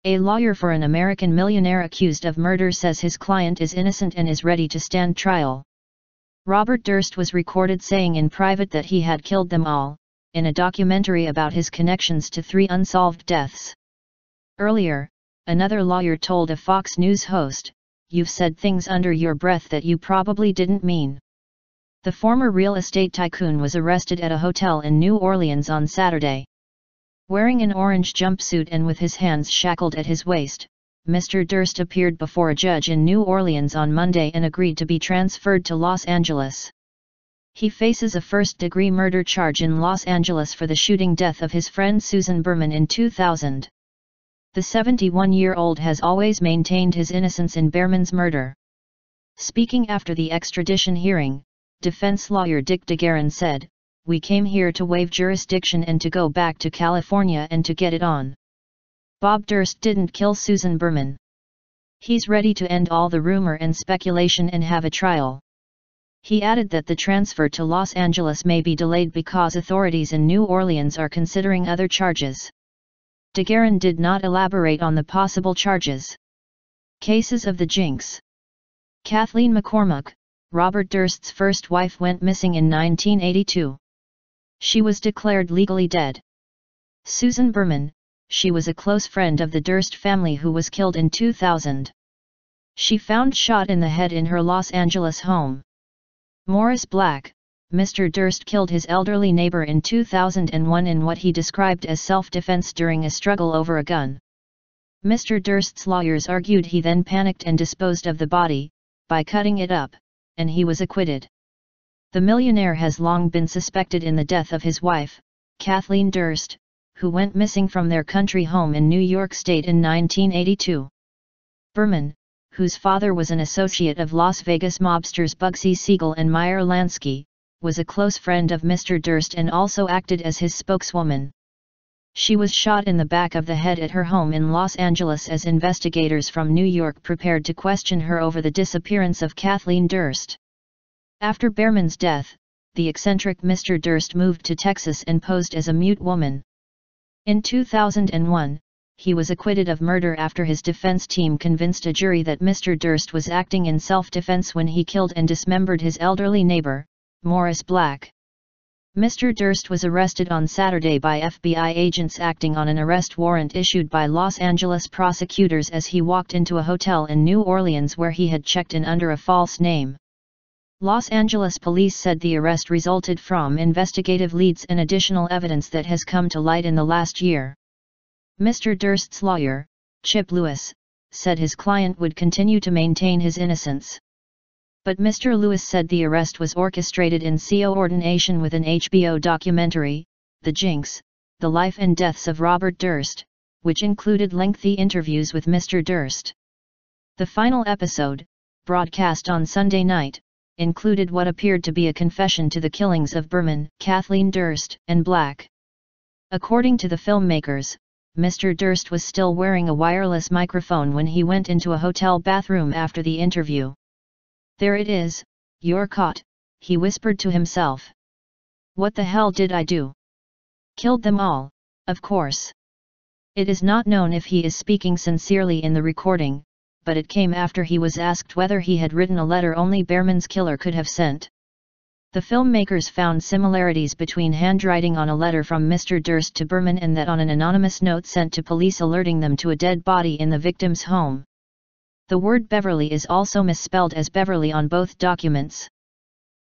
A lawyer for an American millionaire accused of murder says his client is innocent and is ready to stand trial. Robert Durst was recorded saying in private that he had killed them all, in a documentary about his connections to 3 unsolved deaths. Earlier, another lawyer told a Fox News host, "You've said things under your breath that you probably didn't mean." The former real estate tycoon was arrested at a hotel in New Orleans on Saturday. Wearing an orange jumpsuit and with his hands shackled at his waist, Mr. Durst appeared before a judge in New Orleans on Monday and agreed to be transferred to Los Angeles. He faces a first-degree murder charge in Los Angeles for the shooting death of his friend Susan Berman in 2000. The 71-year-old has always maintained his innocence in Berman's murder. Speaking after the extradition hearing, defense lawyer Dick DeGuerin said, "We came here to waive jurisdiction and to go back to California and to get it on. Bob Durst didn't kill Susan Berman. He's ready to end all the rumor and speculation and have a trial." He added that the transfer to Los Angeles may be delayed because authorities in New Orleans are considering other charges. DeGuerin did not elaborate on the possible charges. Cases of the Jinx. Kathleen McCormack, Robert Durst's first wife, went missing in 1982. She was declared legally dead. Susan Berman, she was a close friend of the Durst family who was killed in 2000. She found shot in the head in her Los Angeles home. Morris Black, Mr. Durst killed his elderly neighbor in 2001 in what he described as self-defense during a struggle over a gun. Mr. Durst's lawyers argued he then panicked and disposed of the body, by cutting it up, and he was acquitted. The millionaire has long been suspected in the death of his wife, Kathleen Durst, who went missing from their country home in New York State in 1982. Berman, whose father was an associate of Las Vegas mobsters Bugsy Siegel and Meyer Lansky, was a close friend of Mr. Durst and also acted as his spokeswoman. She was shot in the back of the head at her home in Los Angeles as investigators from New York prepared to question her over the disappearance of Kathleen Durst. After Berman's death, the eccentric Mr. Durst moved to Texas and posed as a mute woman. In 2001, he was acquitted of murder after his defense team convinced a jury that Mr. Durst was acting in self-defense when he killed and dismembered his elderly neighbor, Morris Black. Mr. Durst was arrested on Saturday by FBI agents acting on an arrest warrant issued by Los Angeles prosecutors as he walked into a hotel in New Orleans where he had checked in under a false name. Los Angeles police said the arrest resulted from investigative leads and additional evidence that has come to light in the last year. Mr. Durst's lawyer, Chip Lewis, said his client would continue to maintain his innocence. But Mr. Lewis said the arrest was orchestrated in coordination with an HBO documentary, The Jinx, The Life and Deaths of Robert Durst, which included lengthy interviews with Mr. Durst. The final episode, broadcast on Sunday night, included what appeared to be a confession to the killings of Berman, Kathleen Durst, and Black. According to the filmmakers, Mr. Durst was still wearing a wireless microphone when he went into a hotel bathroom after the interview. "There it is, you're caught," he whispered to himself. "What the hell did I do? Killed them all, of course." It is not known if he is speaking sincerely in the recording, but it came after he was asked whether he had written a letter only Berman's killer could have sent. The filmmakers found similarities between handwriting on a letter from Mr. Durst to Berman and that on an anonymous note sent to police alerting them to a dead body in the victim's home. The word Beverly is also misspelled as Beverly on both documents.